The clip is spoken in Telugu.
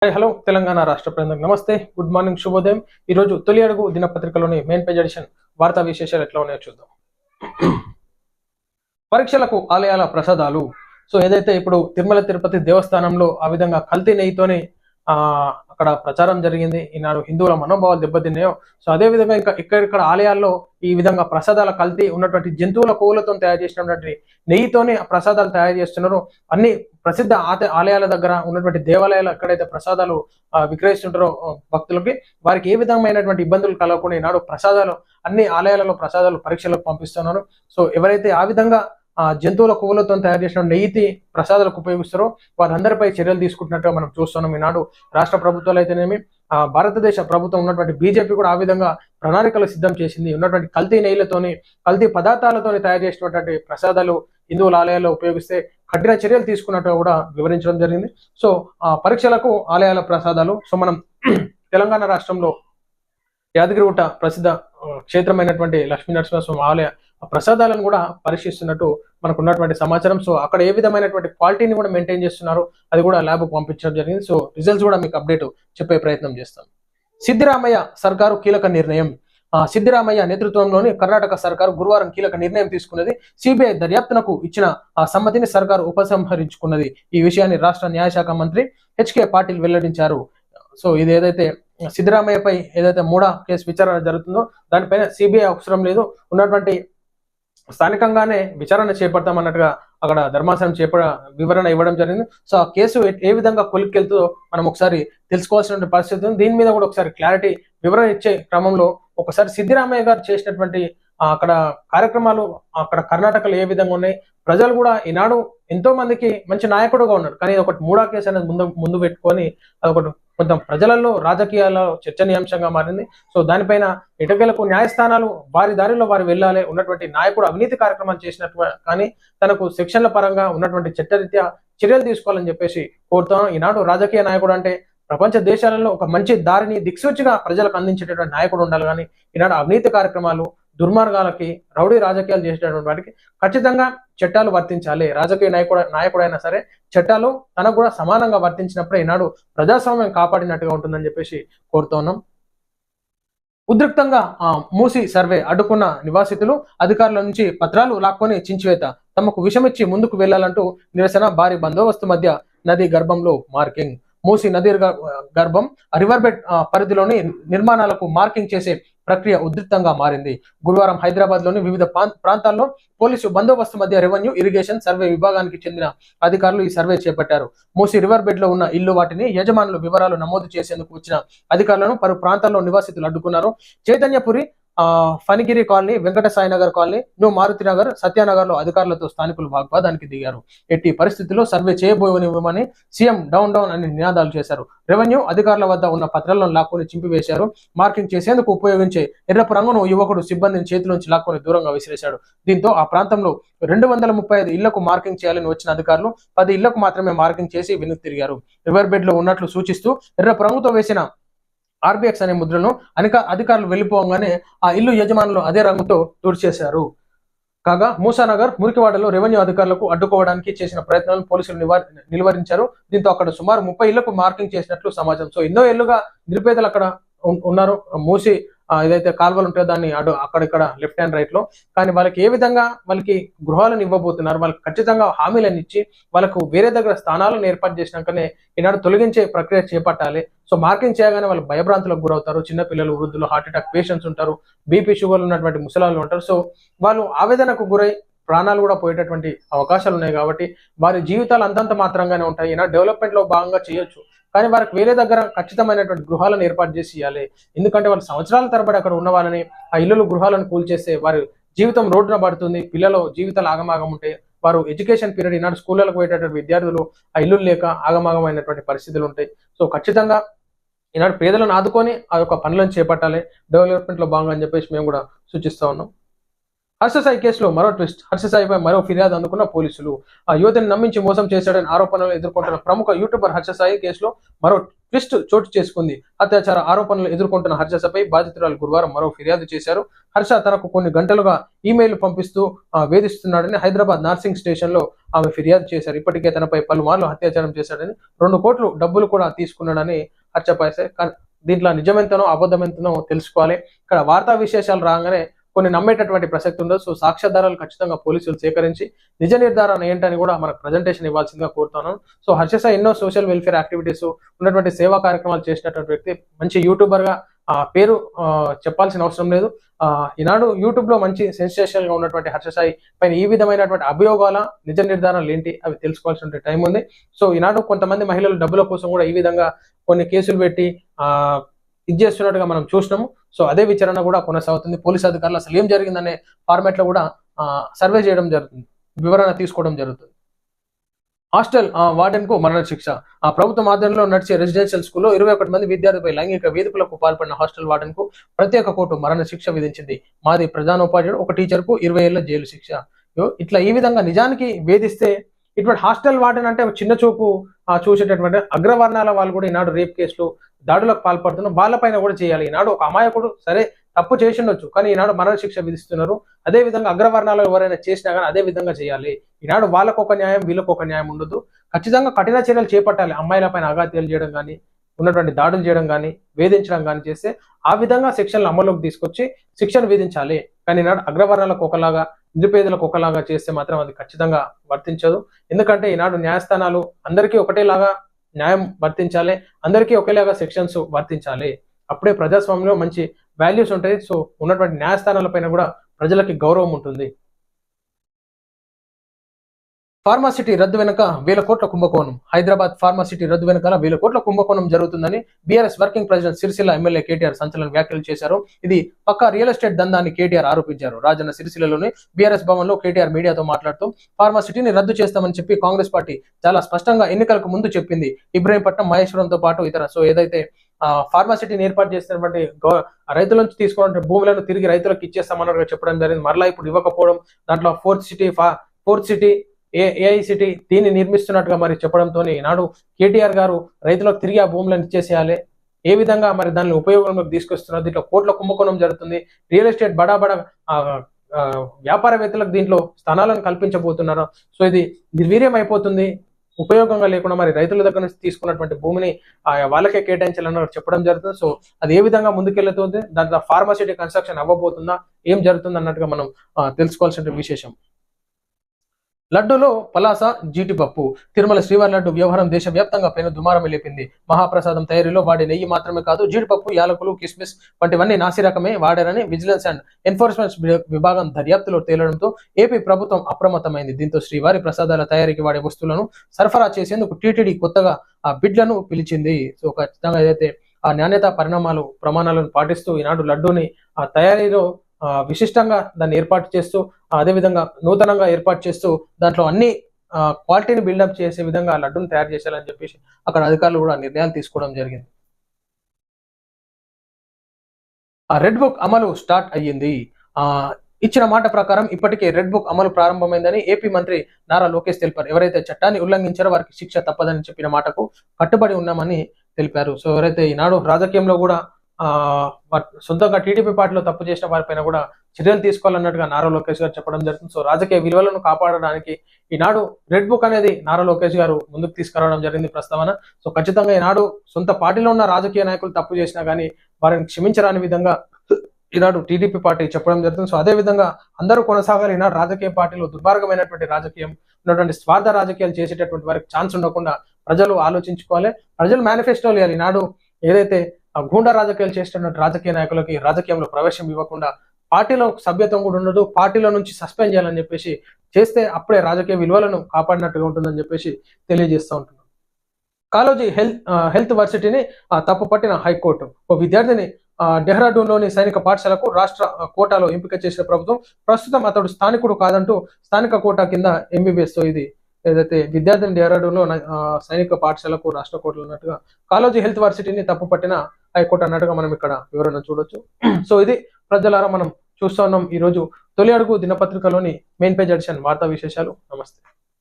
హలో తెలంగాణ రాష్ట్ర ప్రజలకు నమస్తే, గుడ్ మార్నింగ్, శుభోదయం. ఈరోజు తొలి అడుగు దినపత్రికలోని మెయిన్ పేజ్ ఎడిషన్ వార్తా విశేషాలు ఎట్లా ఉన్నాయో చూద్దాం. పరీక్షలకు ఆలయాల ప్రసాదాలు. సో ఏదైతే ఇప్పుడు తిరుమల తిరుపతి దేవస్థానంలో ఆ విధంగా కల్తీ నెయ్యితోనే అక్కడ ప్రచారం జరిగింది. ఈనాడు హిందువుల మనోభావాలు దెబ్బతిన్నాయో, సో అదే విధంగా ఇంకా ఇక్కడ ఆలయాల్లో ఈ విధంగా ప్రసాదాల కల్తీ ఉన్నటువంటి జంతువుల కొవ్వులతో తయారు చేసినటువంటి నెయ్యితోనే ప్రసాదాలు తయారు చేస్తున్నారు. అన్ని ప్రసిద్ధ ఆలయాల దగ్గర ఉన్నటువంటి దేవాలయాలు ఎక్కడైతే ప్రసాదాలు విక్రయిస్తుంటారో భక్తులకి, వారికి ఏ విధమైనటువంటి ఇబ్బందులు కలగకుండా ఈనాడు ప్రసాదాలు అన్ని ఆలయాలలో ప్రసాదాలు పరీక్షలకు పంపిస్తున్నారు. సో ఎవరైతే ఆ విధంగా జంతువుల కొవ్వులతో తయారు చేసిన నెయ్యి ప్రసాదాలకు ఉపయోగిస్తారో వారందరిపై చర్యలు తీసుకుంటున్నట్టుగా మనం చూస్తున్నాం. ఈనాడు రాష్ట్ర ప్రభుత్వాలు అయితేనేమి, భారతదేశ ప్రభుత్వం ఉన్నటువంటి బీజేపీ కూడా ఆ విధంగా ప్రణాళికలు సిద్ధం చేసింది. ఉన్నటువంటి కల్తీ నెయ్యిలతోని, కల్తీ పదార్థాలతోని తయారు చేసినటువంటి ప్రసాదాలు హిందువుల ఆలయాల్లో ఉపయోగిస్తే కఠిన చర్యలు తీసుకున్నట్టుగా కూడా వివరించడం జరిగింది. సో పరీక్షలకు ఆలయాల ప్రసాదాలు. సో మనం తెలంగాణ రాష్ట్రంలో యాదగిరిగుట్ట ప్రసిద్ధ క్షేత్రమైనటువంటి లక్ష్మీ నరసింహస్వామి ఆలయ ప్రసాదాలను కూడా పరీక్షిస్తున్నట్టు మనకు ఉన్నటువంటి సమాచారం. సో అక్కడ ఏ విధమైనటువంటి క్వాలిటీని కూడా మెయింటైన్ చేస్తున్నారు అది కూడా ల్యాబ్ పంపించడం జరిగింది. సో రిజల్ట్స్ కూడా మీకు అప్డేట్ చెప్పే ప్రయత్నం చేస్తాం. సిద్దిరామయ్య సర్కారు కీలక నిర్ణయం. సిద్దిరామయ్య నేతృత్వంలోని కర్ణాటక సర్కారు గురువారం కీలక నిర్ణయం తీసుకున్నది. సిబిఐ దర్యాప్తునకు ఇచ్చిన సమ్మతిని సర్కారు ఉపసంహరించుకున్నది. ఈ విషయాన్ని రాష్ట్ర న్యాయశాఖ మంత్రి హెచ్కే పాటిల్ వెల్లడించారు. సో ఇది ఏదైతే సిద్దిరామయ్యపై ఏదైతే మూడా కేసు విచారణ జరుగుతుందో దానిపైన సిబిఐ అవసరం లేదు, ఉన్నటువంటి స్థానికంగానే విచారణ చేపడతామన్నట్టుగా అక్కడ ధర్మాసనం వివరణ ఇవ్వడం జరిగింది. సో ఆ కేసు ఏ విధంగా కొలిక్కెళ్తుందో మనం ఒకసారి తెలుసుకోవాల్సిన పరిస్థితి ఉంది. దీని మీద కూడా ఒకసారి క్లారిటీ వివరణ ఇచ్చే క్రమంలో ఒకసారి సిద్దిరామయ్య గారు చేసినటువంటి అక్కడ కార్యక్రమాలు అక్కడ కర్ణాటకలో ఏ విధంగా ఉన్నాయి, ప్రజలు కూడా ఈనాడు ఎంతో మందికి మంచి నాయకుడుగా ఉన్నాడు, కానీ ఒకటి మూడా కేసు అనేది ముందు పెట్టుకొని అదొకటి కొంచెం ప్రజలలో రాజకీయాల్లో చర్చనీయాంశంగా మారింది. సో దానిపైన ఎటకేలకు న్యాయస్థానాలు వారి దారిలో వారు వెళ్ళాలి. ఉన్నటువంటి నాయకుడు అవినీతి కార్యక్రమాలు చేసినట్టు కానీ తనకు శిక్షణల పరంగా ఉన్నటువంటి చట్టరీత్యా చర్యలు తీసుకోవాలని చెప్పేసి కోరుతాను. ఈనాడు రాజకీయ నాయకుడు అంటే ప్రపంచ దేశాలలో ఒక మంచి దారిని దిక్సూచిగా ప్రజలకు అందించేటటువంటి నాయకుడు ఉండాలి, కానీ ఈనాడు అవినీతి కార్యక్రమాలు, దుర్మార్గాలకి, రౌడీ రాజకీయాలు చేసేటటువంటి వాటికి ఖచ్చితంగా చట్టాలు వర్తించాలి. రాజకీయ నాయకుడైనా సరే చట్టాలు తనకు కూడా సమానంగా వర్తించినప్పుడే ఈనాడు ప్రజాస్వామ్యం కాపాడినట్టుగా ఉంటుందని చెప్పేసి కోరుతున్నాం. ఉద్రిక్తంగా మూసి సర్వే అడ్డుకున్న నివాసితులు, అధికారుల నుంచి పత్రాలు లాక్కొని చించివేత, తమకు విషమిచ్చి ముందుకు వెళ్లాలంటూ నిరసన, భారీ బందోబస్తు మధ్య నది గర్భంలో మార్కింగ్. మూసి నది గర్భం రివర్ బెడ్ పరిధిలోని నిర్మాణాలకు మార్కింగ్ చేసే ప్రక్రియ ఉధృతంగా మారింది. గురువారం హైదరాబాద్ లోని వివిధ ప్రాంతాల్లో పోలీసు బందోబస్తు మధ్య రెవెన్యూ, ఇరిగేషన్, సర్వే విభాగానికి చెందిన అధికారులు ఈ సర్వే చేపట్టారు. మూసి రివర్ బెడ్ లో ఉన్న ఇల్లు, వాటిని యజమానుల వివరాలు నమోదు చేసేందుకు వచ్చిన అధికారులను పలు ప్రాంతాల్లో నివాసితులు అడ్డుకున్నారు. Chaitanyapuri, Phanigiri colony, Venkata Sainagar colony, new Maruthi Nagar, Satyanagar లో అధికారులతో స్థానికులు వాగ్వాదానికి దిగారు. ఎట్టి పరిస్థితుల్లో సర్వే చేయబోయనివ్వమని సీఎం డౌన్ డౌన్ అని నినాదాలు చేశారు. రెవెన్యూ అధికారుల వద్ద ఉన్న పత్రాలను లాక్కొని చింపివేశారు. మార్కింగ్ చేసేందుకు ఉపయోగించే ఎర్రపు రంగును యువకుడు సిబ్బందిని చేతిలోంచి లాక్కొని దూరంగా విసిరేశాడు. దీంతో ఆ ప్రాంతంలో 235 ఇళ్లకు మార్కింగ్ చేయాలని వచ్చిన అధికారులు 10 ఇళ్లకు మాత్రమే మార్కింగ్ చేసి వెనుక తిరిగారు. రివర్ బెడ్ లో ఉన్నట్లు సూచిస్తూ ఎర్రపు రంగుతో వేసిన ఆర్బిఎక్స్ అనే ముద్రను అధికారులు వెళ్ళిపోగానే ఆ ఇల్లు యజమానులు అదే రంగుతో తుడిచేశారు. కాగా మూసానగర్, మురికివాడలో రెవెన్యూ అధికారులకు అడ్డుకోవడానికి చేసిన ప్రయత్నాలను పోలీసులు నిలువరించారు. దీంతో అక్కడ సుమారు 30 ఇళ్లకు మార్కింగ్ చేసినట్లు సమాచారం. సో ఎన్నో ఏళ్లుగా నిరుపేదలు అక్కడ ఉన్నారు. మూసి ఏదైతే కాలువలు ఉంటాయో దాన్ని అక్కడిక్కడ లెఫ్ట్ హ్యాండ్ రైట్ లో, కానీ వాళ్ళకి ఏ విధంగా వాళ్ళకి గృహాలను ఇవ్వబోతున్నారు, వాళ్ళకి ఖచ్చితంగా హామీలను ఇచ్చి వాళ్ళకు వేరే దగ్గర స్థానాలను ఏర్పాటు చేసినాకనే ఈనాడు తొలగించే ప్రక్రియ చేపట్టాలి. సో మార్కింగ్ చేయగానే వాళ్ళు భయభ్రాంతులకు గురవుతారు. చిన్నపిల్లలు, వృద్ధులు, హార్ట్ అటాక్ పేషెంట్స్ ఉంటారు, బీపీ షుగర్లు ఉన్నటువంటి ముసలాళ్ళు ఉంటారు. సో వాళ్ళు ఆవేదనకు గురై ప్రాణాలు కూడా పోయేటటువంటి అవకాశాలు ఉన్నాయి. కాబట్టి వారి జీవితాలు అంతంత మాత్రంగానే ఉంటాయి. ఈనాడు డెవలప్మెంట్ లో భాగంగా చేయొచ్చు, కానీ వారికి వేరే దగ్గర ఖచ్చితమైనటువంటి గృహాలను ఏర్పాటు చేసి ఇవ్వాలి. ఎందుకంటే వాళ్ళు సంవత్సరాల తరబడి అక్కడ ఉన్న వాళ్ళని ఆ ఇల్లులు, గృహాలను కూల్చేస్తే వారి జీవితం రోడ్డున పడుతుంది. పిల్లలు జీవితాలు ఆగమాగం ఉంటాయి. వారు ఎడ్యుకేషన్ పీరియడ్ ఈనాడు స్కూళ్ళకు పోయేటటువంటి విద్యార్థులు ఆ ఇల్లు లేక ఆగమాగమైనటువంటి పరిస్థితులు ఉంటాయి. సో ఖచ్చితంగా ఈనాడు పేదలను ఆదుకొని ఆ యొక్క పనులను చేపట్టాలి డెవలప్మెంట్ లో భాగంగా అని చెప్పేసి మేము కూడా సూచిస్తా ఉన్నాం. హర్షసాయి కేసులో మరో ట్విస్ట్. హర్షసాయిపై మరో ఫిర్యాదు అందుకున్న పోలీసులు. ఆ యువతిని నమ్మించి మోసం చేశాడని ఆరోపణలు ఎదుర్కొంటున్న ప్రముఖ యూట్యూబర్ హర్షసాయి కేసులో మరో ట్విస్ట్ చోటు చేసుకుంది. అత్యాచార ఆరోపణలు ఎదుర్కొంటున్న హర్షపై బాధితురాలు గురువారం మరో ఫిర్యాదు చేశారు. హర్ష తనకు కొన్ని గంటలుగా ఈమెయిల్ పంపిస్తూ వేధిస్తున్నాడని హైదరాబాద్ నార్సింగ్ స్టేషన్ లో ఆమె ఫిర్యాదు చేశారు. ఇప్పటికే తనపై పలుమార్లు అత్యాచారం చేశాడని, 2 కోట్లు డబ్బులు కూడా తీసుకున్నాడని హర్షపై. దీంట్లో నిజమెంతనో అబద్ధమెంతనో తెలుసుకోవాలి. ఇక్కడ వార్తా విశేషాలు రాగానే కొన్ని నమ్మేటటువంటి ప్రసక్తి ఉండదు. సో సాక్ష్యాధారాలు ఖచ్చితంగా పోలీసులు సేకరించి నిజ నిర్ధారణ ఏంటని కూడా మనకు ప్రజెంటేషన్ ఇవ్వాల్సిందిగా కోరుతున్నాను. సో హర్ష ఎన్నో సోషల్ వెల్ఫేర్ యాక్టివిటీస్ ఉన్నటువంటి సేవా కార్యక్రమాలు చేసినటువంటి వ్యక్తి, మంచి యూట్యూబర్ గా పేరు చెప్పాల్సిన అవసరం లేదు. ఈనాడు యూట్యూబ్ లో మంచి సెన్సేషనల్ గా ఉన్నటువంటి హర్ష సాయి పైన ఈ విధమైనటువంటి అభియోగాల నిజ నిర్ధారణలు ఏంటి అవి తెలుసుకోవాల్సిన టైం ఉంది. సో ఈనాడు కొంతమంది మహిళలు డబ్బుల కోసం కూడా ఈ విధంగా కొన్ని కేసులు పెట్టి ఇది చేస్తున్నట్టుగా మనం చూసినాము. సో అదే విచారణ కూడా కొనసాగుతుంది. పోలీసు అధికారులు అసలు ఏం జరిగిందనే ఫార్మాట్ లో కూడా సర్వే చేయడం జరుగుతుంది, వివరణ తీసుకోవడం జరుగుతుంది. హాస్టల్ వార్డెన్ కు మరణ శిక్ష. ప్రభుత్వం ఆధ్వర్యంలో నడిచే రెసిడెన్షియల్ స్కూల్లో 21 మంది విద్యార్థులపై లైంగిక వేధింపులకు పాల్పడిన హాస్టల్ వార్డెన్ కు ప్రత్యేక కోర్టు మరణ శిక్ష విధించింది. మాది ప్రధానోపాధ్యాయుడు, ఒక టీచర్ కు 20 ఏళ్ల జైలు శిక్ష. ఇట్లా ఈ విధంగా నిజానికి వేధిస్తే ఇటువంటి హాస్టల్ వార్డెన్ అంటే చిన్న చూపు చూసేటటువంటి అగ్రవర్ణాల వాళ్ళు కూడా ఈనాడు రేప్ కేసులు దాడులకు పాల్పడుతున్నారు. వాళ్ళపైన కూడా చేయాలి. ఈనాడు ఒక అమాయకుడు సరే తప్పు చేసి ఉండొచ్చు, కానీ ఈనాడు మరణ శిక్ష విధిస్తున్నారు. అదే విధంగా అగ్రవర్ణాలు ఎవరైనా చేసినా కానీ అదే విధంగా చేయాలి. ఈనాడు వాళ్ళకు ఒక న్యాయం, వీళ్ళకు ఒక న్యాయం ఉండదు. ఖచ్చితంగా కఠిన చర్యలు చేపట్టాలి. అమ్మాయిల పైన అఘాత్యాలు చేయడం కానీ, ఉన్నటువంటి దాడులు చేయడం కానీ, వేధించడం కానీ చేస్తే ఆ విధంగా శిక్షలను అమల్లోకి తీసుకొచ్చి శిక్షను విధించాలి. కానీ ఈనాడు అగ్రవర్ణాలకు ఒకలాగా, నిరుపేదలకు ఒకలాగా చేస్తే మాత్రం అది ఖచ్చితంగా వర్తించదు. ఎందుకంటే ఈనాడు న్యాయస్థానాలు అందరికీ ఒకటేలాగా న్యాయం వర్తించాలి, అందరికీ ఒకేలాగా సెక్షన్స్ వర్తించాలి. అప్పుడే ప్రజాస్వామ్యంలో మంచి వాల్యూస్ ఉంటాయి. సో ఉన్నటువంటి న్యాయస్థానాల పైన కూడా ప్రజలకి గౌరవం ఉంటుంది. ఫార్మాసిటీ రద్దు వెనుక 1000 కోట్ల కుంభకోణం. హైదరాబాద్ ఫార్మాసిటీ రద్దు వెనకాల 1000 కోట్ల కుంభకోణం జరుగుతుందని BRS working president Sircilla MLA KTR సంచలన వ్యాఖ్యలు చేశారు. ఇది పక్కా రియల్ ఎస్టేట్ దందాన్ని కేటీఆర్ ఆరోపించారు. రాజన్న సిరిసిల్లలోని బీఆర్ఎస్ భవన్ లో కేటీఆర్ మీడియాతో మాట్లాడుతూ ఫార్మాసిటీని రద్దు చేస్తామని చెప్పి కాంగ్రెస్ పార్టీ చాలా స్పష్టంగా ఎన్నికలకు ముందు చెప్పింది. ఇబ్రహీంపట్నం, మహేశ్వరంతో పాటు ఇతర ఏదైతే ఫార్మాసిటీని ఏర్పాటు చేసినటువంటి రైతుల నుంచి తీసుకున్న భూములను తిరిగి రైతులకు ఇచ్చేస్తామన్నట్టుగా చెప్పడం జరిగింది. మరలా ఇప్పుడు ఇవ్వకపోవడం, దాంట్లో ఫోర్త్ సిటీ ఏఐసిటీ దీన్ని నిర్మిస్తున్నట్టుగా మరి చెప్పడంతో ఈనాడు కేటీఆర్ గారు రైతులకు తిరిగి ఆ భూములను ఇచ్చేసేయాలి, ఏ విధంగా మరి దాన్ని ఉపయోగంలోకి తీసుకొస్తున్నారు. దీంట్లో కోట్ల కుంభకోణం జరుగుతుంది. రియల్ ఎస్టేట్ బడా వ్యాపారవేత్తలకు దీంట్లో స్థానాలను కల్పించబోతున్నారు. సో ఇది నిర్వీర్యం అయిపోతుంది. ఉపయోగంగా లేకుండా మరి రైతుల దగ్గర నుంచి తీసుకున్నటువంటి భూమిని వాళ్ళకే కేటాయించాలని చెప్పడం జరుగుతుంది. సో అది ఏ విధంగా ముందుకెళ్తుంది, దాంట్లో ఫార్మాసిటీ కన్స్ట్రక్షన్ అవ్వబోతుందా, ఏం జరుగుతుంది అన్నట్టుగా మనం తెలుసుకోవాల్సిన విశేషం. లడ్డూలో పలాస, జీడిపప్పు. తిరుమల శ్రీవారి లడ్డు వ్యవహారం దేశవ్యాప్తంగా పైన దుమారం లేపింది. మహాప్రసాదం తయారీలో వాడే నెయ్యి మాత్రమే కాదు, జీడిపప్పు, యాలకులు, కిస్మిస్ వంటివన్నీ నాసి రకమే వాడారని విజిలెన్స్ అండ్ ఎన్ఫోర్స్మెంట్ విభాగం దర్యాప్తులో తేలడంతో ఏపీ ప్రభుత్వం అప్రమత్తమైంది. దీంతో శ్రీవారి ప్రసాదాల తయారీకి వాడే వస్తువులను సరఫరా చేసేందుకు టీటీడీ కొత్తగా బిడ్లను పిలిచింది. సో ఖచ్చితంగా ఏదైతే ఆ నాణ్యత ప్రమాణాలను పాటిస్తూ ఈనాడు లడ్డూని ఆ తయారీలో విశిష్టంగా దాన్ని ఏర్పాటు చేస్తూ, అదేవిధంగా నూతనంగా ఏర్పాటు చేస్తూ దాంట్లో అన్ని క్వాలిటీని బిల్డప్ చేసే విధంగా లడ్డూని తయారు చేశారని చెప్పేసి అక్కడ అధికారులు కూడా నిర్ణయాలు తీసుకోవడం జరిగింది. రెడ్ బుక్ అమలు స్టార్ట్ అయ్యింది. ఇచ్చిన మాట ప్రకారం ఇప్పటికే రెడ్ బుక్ అమలు ప్రారంభమైందని ఏపీ మంత్రి నారా లోకేష్ తెలిపారు. ఎవరైతే చట్టాన్ని ఉల్లంఘించారో వారికి శిక్ష తప్పదని చెప్పిన మాటకు కట్టుబడి ఉన్నామని తెలిపారు. సో ఎవరైతే ఈనాడు రాజకీయంలో కూడా సొంతంగా టీడీపీ పార్టీలో తప్పు చేసిన వారిపైన కూడా చర్యలు తీసుకోవాలన్నట్టుగా నారా లోకేష్ గారు చెప్పడం జరుగుతుంది. సో రాజకీయ విలువలను కాపాడడానికి ఈనాడు రెడ్ బుక్ అనేది నారా లోకేష్ గారు ముందుకు తీసుకురావడం జరిగింది ప్రస్తావన. సో ఖచ్చితంగా ఈనాడు సొంత పార్టీలో ఉన్న రాజకీయ నాయకులు తప్పు చేసినా కానీ వారిని క్షమించరాని విధంగా ఈనాడు టీడీపీ పార్టీ చెప్పడం జరుగుతుంది. సో అదే విధంగా అందరూ కొనసాగాలి. ఈనాడు రాజకీయ పార్టీలో దుర్మార్గమైనటువంటి రాజకీయం ఉన్నటువంటి స్వార్థ రాజకీయాలు చేసేటటువంటి వారికి ఛాన్స్ ఉండకుండా ప్రజలు ఆలోచించుకోవాలి. ప్రజలు మేనిఫెస్టోలు ఇవ్వాలి. ఈనాడు ఏదైతే గూండా రాజకీయాలు చేస్తున్నటువంటి రాజకీయ నాయకులకి రాజకీయంలో ప్రవేశం ఇవ్వకుండా, పార్టీలో సభ్యత్వం కూడా ఉండదు, పార్టీలో నుంచి సస్పెండ్ చేయాలని చెప్పేసి చేస్తే అప్పుడే రాజకీయ విలువలను కాపాడినట్టుగా ఉంటుందని చెప్పేసి తెలియజేస్తూ ఉంటున్నాం. కాలోజీ హెల్త్ వర్సిటీని తప్పుపట్టిన హైకోర్టు. ఓ విద్యార్థిని డెహ్రాడూన్లోని సైనిక పాఠశాలకు రాష్ట్ర కోటాలో ఎంపిక చేసిన ప్రభుత్వం ప్రస్తుతం అతడు స్థానికుడు కాదంటూ స్థానిక కోటా కింద ఎంబీబీఎస్ ఏదైతే విద్యార్థిని డెహ్రాడూన్లో సైనిక పాఠశాలకు రాష్ట్ర కోటలు ఉన్నట్టుగా కాలోజీ హెల్త్ వర్సిటీని తప్పుపట్టిన హైకోర్టు అన్నట్టుగా మనం ఇక్కడ వివరణ చూడొచ్చు. సో ఇది ప్రజలారా మనం చూస్తూ ఉన్నాం ఈ రోజు తొలి అడుగు దినపత్రికలోని మెయిన్ పేజ్ ఎడిషన్ వార్తా విశేషాలు. నమస్తే.